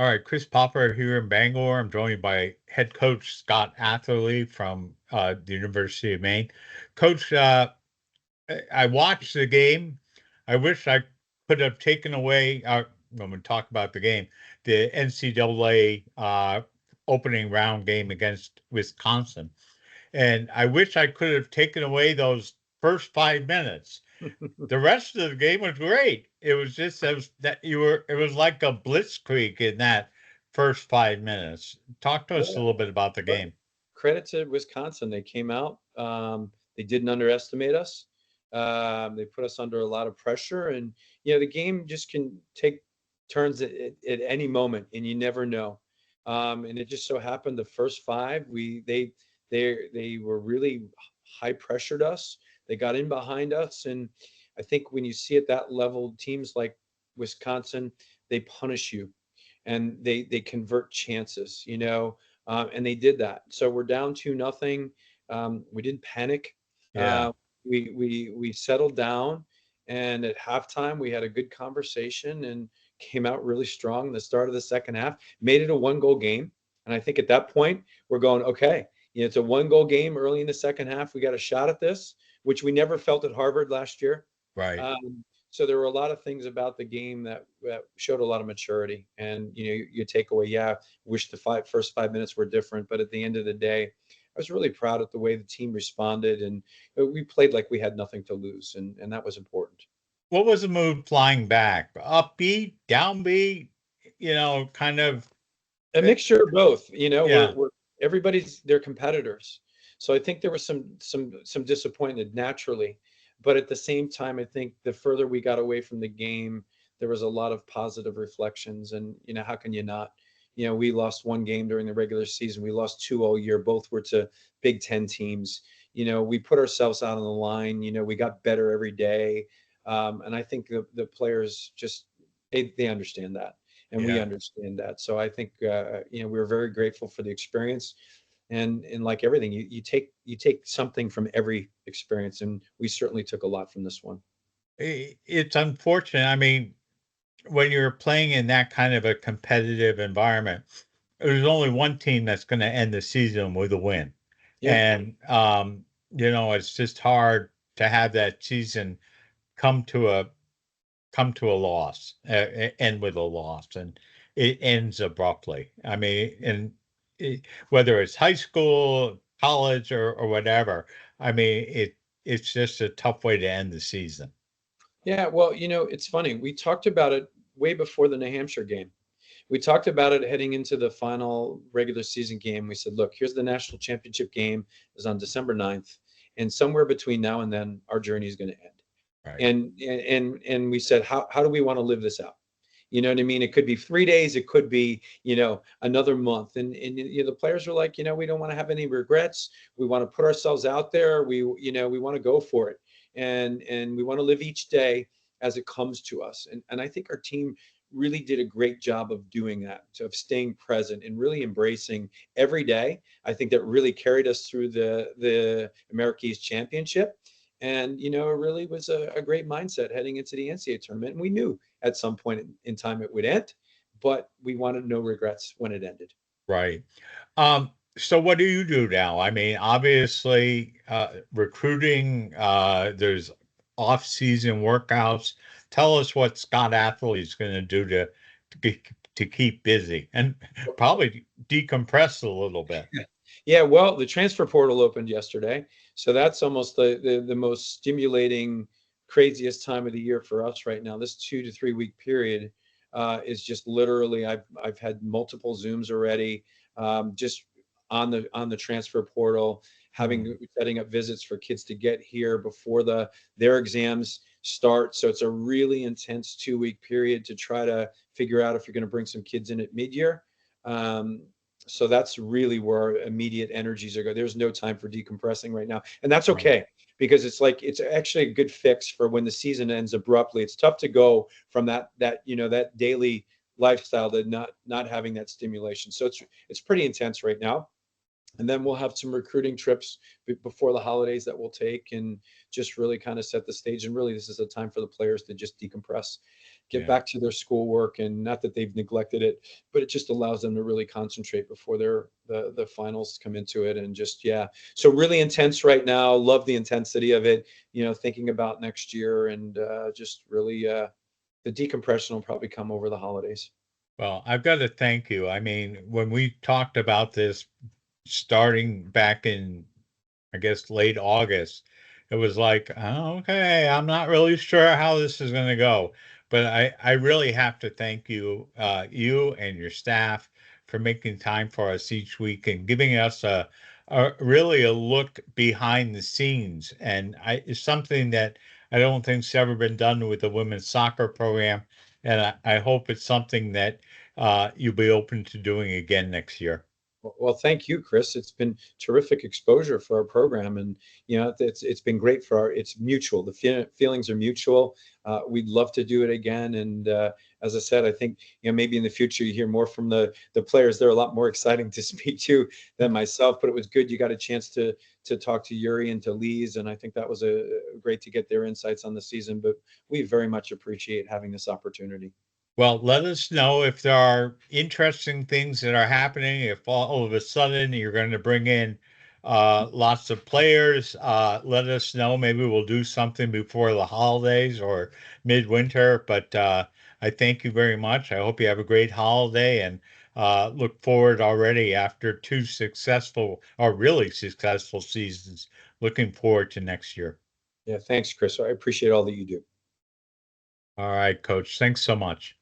All right, Chris Popper here in Bangor. I'm joined by head coach Scott Atherley from the University of Maine. Coach, I watched the game. I wish I could have taken away, when we talk about the game, the NCAA opening round game against Wisconsin. And I wish I could have taken away those first 5 minutes. The rest of the game was great. It was just that you were. It was like a blitzkrieg in that first 5 minutes. Talk to us a Yeah, little bit about the right. game. Credit to Wisconsin. They came out. They didn't underestimate us. They put us under a lot of pressure, and the game just can take turns at any moment, and you never know. And it just so happened the first five, they were really high pressured us. They got in behind us, and I think when you see at that level, teams like Wisconsin, they punish you and they convert chances, and they did that. So we're down 2-0. We didn't panic. Yeah, We settled down, and at halftime we had a good conversation and came out really strong in the start of the second half. Made it a one-goal game, and I think at that point we're going, okay, it's a one-goal game early in the second half. We got a shot at this, which we never felt at Harvard last year. right. So there were a lot of things about the game that showed a lot of maturity. And you take away, yeah, wish the first 5 minutes were different, but at the end of the day, I was really proud of the way the team responded, and we played like we had nothing to lose, and that was important. What was the mood flying back? Upbeat, downbeat, kind of. A eh, mixture of both. Yeah, We're everybody's their competitors, so I think there was some disappointment naturally, but at the same time, I think the further we got away from the game, there was a lot of positive reflections, and how can you not? We lost one game during the regular season. We lost two all year. Both were to Big Ten teams. We put ourselves out on the line. We got better every day, and I think the players just they understand that and we yeah. understand that. So I think we're very grateful for the experience, and like everything, you take something from every experience, and we certainly took a lot from this one. It's unfortunate. I mean, when you're playing in that kind of a competitive environment, there's only one team that's going to end the season with a win. Yeah. And, it's just hard to have that season come to a come to a loss, end with a loss, and it ends abruptly. I mean, and whether it's high school, college, or whatever, I mean, it's just a tough way to end the season. Yeah, well, it's funny. We talked about it way before the New Hampshire game. We talked about it heading into the final regular season game. We said, look, here's the national championship game is on December 9th, and somewhere between now and then, our journey is going to end. Right. And we said, how do we want to live this out? You know what I mean? It could be 3 days, it could be, another month. And the players are like, we don't want to have any regrets. We want to put ourselves out there. We want to go for it. And we want to live each day as it comes to us. And I think our team really did a great job of doing that, of staying present and really embracing every day. I think that really carried us through the America East Championship. And it really was a great mindset heading into the NCAA tournament. And we knew at some point in time it would end, but we wanted no regrets when it ended. Right. So what do you do now? I mean, obviously, recruiting, there's off-season workouts. Tell us what Scott Athley's going to do to keep busy and probably decompress a little bit. Yeah, well, the transfer portal opened yesterday, so that's almost the most stimulating, craziest time of the year for us right now. This 2 to 3 week period is just literally. I've had multiple Zooms already, just on the transfer portal, Hmm. setting up visits for kids to get here before their exams start. So it's a really intense 2 week period to try to figure out if you're going to bring some kids in at mid-year. Um, so that's really where our immediate energies are going. There's no time for decompressing right now, and that's Right. okay because it's actually a good fix for when the season ends abruptly. It's tough to go from that daily lifestyle to not having that stimulation. So it's pretty intense right now. And then we'll have some recruiting trips before the holidays that we'll take and just really kind of set the stage. And really, this is a time for the players to just decompress. get Yeah. back to their schoolwork, and not that they've neglected it, but it just allows them to really concentrate before the finals come into it. And just, yeah, so really intense right now. Love the intensity of it. Thinking about next year, and just really the decompression will probably come over the holidays. Well, I've got to thank you. I mean, when we talked about this starting back in, I guess, late August, it was like, oh, okay, I'm not really sure how this is going to go. But I really have to thank you, you and your staff for making time for us each week and giving us a really a look behind the scenes. And it's something that I don't think's ever been done with the women's soccer program. And I hope it's something that you'll be open to doing again next year. Well, thank you, Chris. It's been terrific exposure for our program, and it's been great for our. It's mutual. The feelings are mutual. We'd love to do it again, and as I said, I think maybe in the future you hear more from the players. They're a lot more exciting to speak to than myself. But it was good you got a chance to talk to Yuri and to Lise, and I think that was a great to get their insights on the season. But we very much appreciate having this opportunity. Well, let us know if there are interesting things that are happening. If all of a sudden you're going to bring in lots of players, let us know. Maybe we'll do something before the holidays or midwinter. But I thank you very much. I hope you have a great holiday and look forward already after two successful or really successful seasons. Looking forward to next year. Yeah, thanks, Chris. I appreciate all that you do. All right, Coach. Thanks so much.